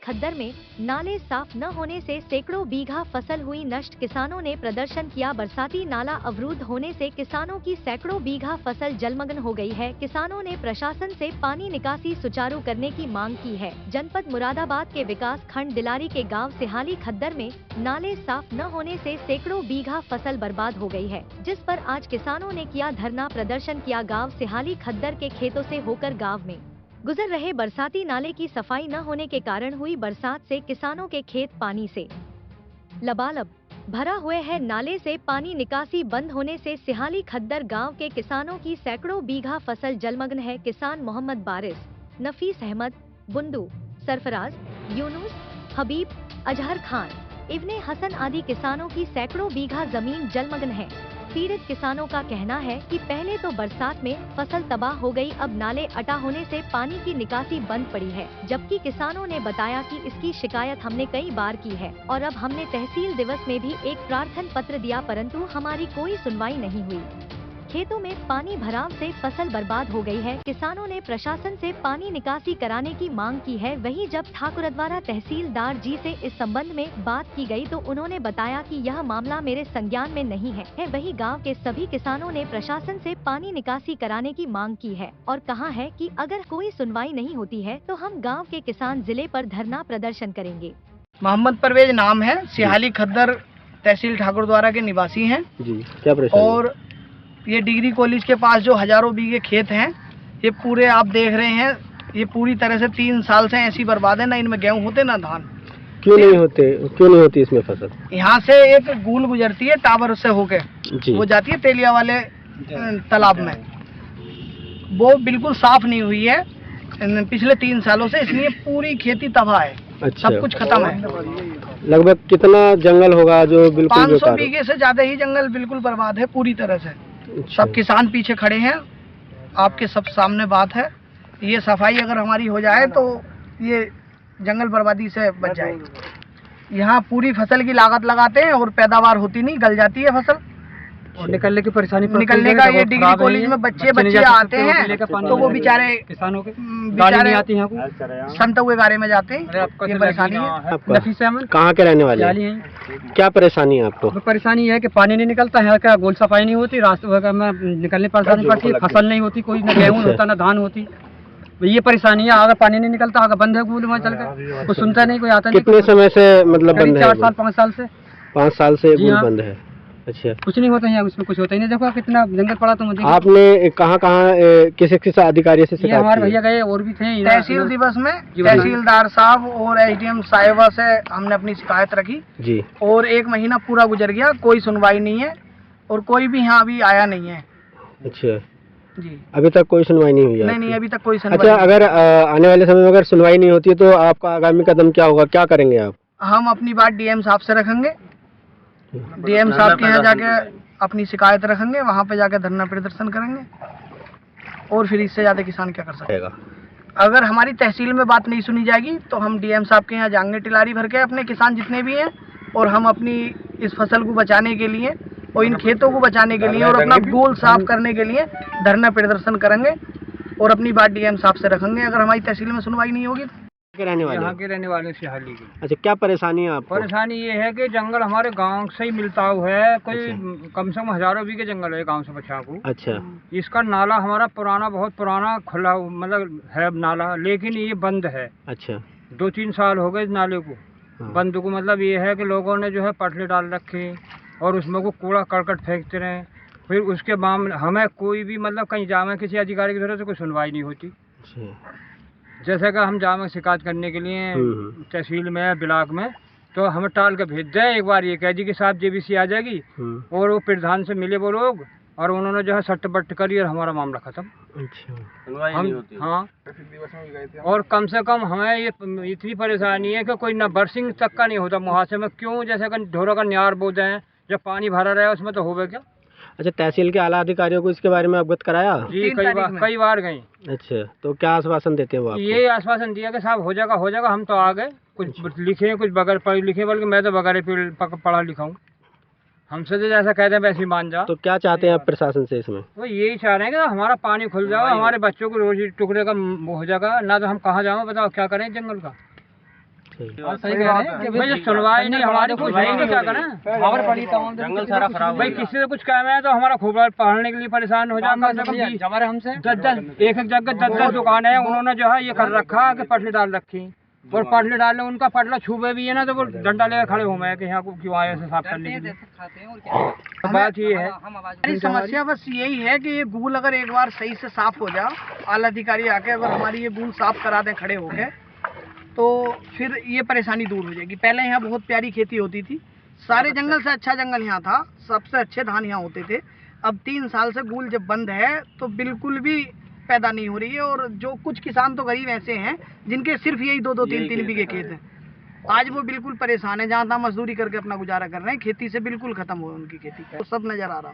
खद्दर में नाले साफ न होने से सैकड़ों बीघा फसल हुई नष्ट। किसानों ने प्रदर्शन किया। बरसाती नाला अवरुद्ध होने से किसानों की सैकड़ों बीघा फसल जलमग्न हो गई है। किसानों ने प्रशासन से पानी निकासी सुचारू करने की मांग की है। जनपद मुरादाबाद के विकास खंड दिलारी के गाँव सिहाली खद्दर में नाले साफ न होने से सैकड़ों बीघा फसल बर्बाद हो गई है, जिस पर आज किसानों ने किया धरना प्रदर्शन किया। गाँव सिहाली खद्दर के खेतों से होकर गाँव में गुजर रहे बरसाती नाले की सफाई न होने के कारण हुई बरसात से किसानों के खेत पानी से लबालब भरा हुए है। नाले से पानी निकासी बंद होने से सिहाली खद्दर गांव के किसानों की सैकड़ों बीघा फसल जलमग्न है। किसान मोहम्मद बारिस, नफीस अहमद, बुंदू, सरफराज, यूनुस, हबीब, अजहर खान, इब्ने हसन आदि किसानों की सैकड़ों बीघा जमीन जलमग्न है। पीड़ित किसानों का कहना है कि पहले तो बरसात में फसल तबाह हो गई, अब नाले अटा होने से पानी की निकासी बंद पड़ी है। जबकि किसानों ने बताया कि इसकी शिकायत हमने कई बार की है और अब हमने तहसील दिवस में भी एक प्रार्थना पत्र दिया, परंतु हमारी कोई सुनवाई नहीं हुई। खेतों में पानी भराव से फसल बर्बाद हो गई है। किसानों ने प्रशासन से पानी निकासी कराने की मांग की है। वहीं जब ठाकुरद्वारा तहसीलदार जी से इस संबंध में बात की गई तो उन्होंने बताया कि यह मामला मेरे संज्ञान में नहीं है। वहीं गांव के सभी किसानों ने प्रशासन से पानी निकासी कराने की मांग की है और कहा है कि अगर कोई सुनवाई नहीं होती है तो हम गाँव के किसान जिले पर धरना प्रदर्शन करेंगे। मोहम्मद परवेज नाम है, सिहाली खद्दर तहसील ठाकुरद्वारा के निवासी हैं जी। क्या परेशानी? और ये डिग्री कॉलेज के पास जो हजारों बीघे खेत हैं, ये पूरे आप देख रहे हैं, ये पूरी तरह से 3 साल से ऐसी बर्बाद है। ना इनमें गेहूं होते ना धान। क्यों नहीं होती इसमें फसल? यहाँ से एक गूल गुजरती है टावर से होके, वो जाती है तेलिया वाले तालाब में, वो बिल्कुल साफ नहीं हुई है पिछले 3 सालों से, इसलिए पूरी खेती तबाह है। अच्छा। सब कुछ खत्म है। लगभग कितना जंगल होगा जो बिल्कुल 500 बीघे से ज्यादा ही जंगल बिल्कुल बर्बाद है पूरी तरह से। अच्छा। सब किसान पीछे खड़े हैं, आपके सब सामने बात है। ये सफाई अगर हमारी हो जाए तो ये जंगल बर्बादी से बच जाएगी। यहाँ पूरी फसल की लागत लगाते हैं और पैदावार होती नहीं, गल जाती है फसल और निकलने की परेशानी निकलने का। ये डिग्री कॉलेज में बच्चे आते हैं तो वो बेचारे किसानों के बेचारे आती हैं, संत हुए गारे में जाते हैं। ये परेशानी है। नफीस अहमद कहाँ के रहने वाले हैं? क्या परेशानी है आपको? परेशानी है कि पानी नहीं निकलता है, क्या गोल सफाई नहीं होती, रास्ते में निकलने परेशानी पड़ती है, फसल नहीं होती, कोई न गेहूँ होता न धान होती। ये परेशानी है। अगर पानी नहीं निकलता, अगर बंद है गोल में चल कर, कुछ सुनता नहीं, कोई आता नहीं। कितने समय से मतलब बंद है? 4 साल 5 साल से। 5 साल से गोल बंद है। अच्छा। कुछ नहीं होता है, उसमें कुछ होता ही नहीं। देखो कितना जंगल पड़ा। तो मुझे आपने कहाँ किस अधिकारी से शिकायत? हमारे भैया गए और भी थे तहसील दिवस में, तहसीलदार साहब और एसडीएम साहिबा से हमने अपनी शिकायत रखी जी। और 1 महीना पूरा गुजर गया, कोई सुनवाई नहीं है और कोई भी यहाँ अभी आया नहीं है। अच्छा जी। अभी तक कोई सुनवाई नहीं हुई है? नहीं, अभी तक कोई सुनवाई। अच्छा, अगर आने वाले समय में अगर सुनवाई नहीं होती है तो आपका आगामी कदम क्या होगा? क्या करेंगे आप? हम अपनी बात डीएम साहब से रखेंगे। डीएम साहब के यहाँ जाके अपनी शिकायत रखेंगे, वहाँ पे जाके धरना प्रदर्शन करेंगे और फिर इससे ज्यादा किसान क्या कर सकेगा। अगर हमारी तहसील में बात नहीं सुनी जाएगी तो हम डीएम साहब के यहाँ जाएंगे, टिलारी भर के अपने किसान जितने भी हैं, और हम अपनी इस फसल को बचाने के लिए और इन खेतों को बचाने के लिए और अपना गोल साफ करने के लिए धरना प्रदर्शन करेंगे और अपनी बात डीएम साहब से रखेंगे। अगर हमारी तहसील में सुनवाई नहीं होगी। यहाँ के रहने वाले सिहाली की। अच्छा, क्या परेशानी है आपको? परेशानी ये है कि जंगल हमारे गांव से ही मिलता हुआ है, कोई कम से कम हजारों बीघे जंगल है गांव से बचा को। अच्छा। इसका नाला हमारा पुराना, बहुत पुराना खुला मतलब है नाला, लेकिन ये बंद है। अच्छा। 2-3 साल हो गए इस नाले को बंद को। मतलब ये है कि लोगों ने जो है पटले डाल रखे और उसमें को कूड़ा करकट फेंकते रहे। फिर उसके बाद हमें कोई भी मतलब कहीं जामे किसी अधिकारी की जरूरत से कोई सुनवाई नहीं होती। जैसे कि हम जामे शिकायत करने के लिए तहसील में, ब्लॉक में, तो हमें टाल के भेज जाए। एक बार ये कह दी कि साहब जेबीसी आ जाएगी और वो प्रधान से मिले वो लोग और उन्होंने जो है सट्ट बट्ट करी और हमारा मामला खत्म। अच्छा। हम हाँ, और कम से कम हमें ये इतनी परेशानी है कि कोई न बरसिंग तक का नहीं होता मुहासे में। क्यों? जैसे कि ढोरों का न्यार बोझ है, जब पानी भरा रहा है उसमें तो होगा क्या। अच्छा, तहसील के आला अधिकारियों को इसके बारे में अवगत कराया? जी, कई बार गए। अच्छा, तो क्या आश्वासन देते हैं वो आपको? ये आश्वासन दिया कि साहब हो जाएगा। हम तो आ गए, कुछ लिखे, कुछ बगैर पढ़े लिखे, बल्कि मैं तो बगैर पढ़ा लिखा हूँ। हमसे तो जैसा कहते हैं वैसे ही मान जाओ। तो क्या चाहते हैं आप प्रशासन से इसमें? वो यही चाह रहे हैं कि हमारा पानी खुल जाओ, हमारे बच्चों को रोजी टुकड़े का हो जाएगा। ना तो हम कहाँ जाओ, बताओ क्या करें जंगल का। भाई जो सुनवाई नहीं हमारी कुछ नहीं तो क्या करें, खबर पड़ी जंगल सारा खराब। भाई किसी से कुछ काम है तो हमारा खूब पढ़ने के लिए परेशान हो जाएगा। हमसे 10 एक जगह 10 दुकान है, उन्होंने जो है ये कर रखा कि पटली डाल रखी, और पटली डालने उनका पटला छुपे भी है ना, तो वो डंडा लेकर खड़े हुए हैं कि यहाँ को क्यों आए ऐसे साफ करने के लिए। बात ये है, हमारी समस्या बस यही है कि ये गूल अगर एक बार सही से साफ हो जाए, आला अधिकारी आके अगर हमारी ये गूल साफ करा दें खड़े होके, तो फिर ये परेशानी दूर हो जाएगी। पहले यहाँ बहुत प्यारी खेती होती थी, सारे जंगल से अच्छा जंगल यहाँ था, सबसे अच्छे धान यहाँ होते थे। अब 3 साल से गूल जब बंद है तो बिल्कुल भी पैदा नहीं हो रही है, और जो कुछ किसान तो गरीब ऐसे हैं जिनके सिर्फ यही 2-2 3-3 बीघे खेत हैं, आज वो बिल्कुल परेशान है। जहाँ तहाँ मजदूरी करके अपना गुजारा कर रहे हैं, खेती से बिल्कुल खत्म हो उनकी खेती, तो सब नजर आ रहा।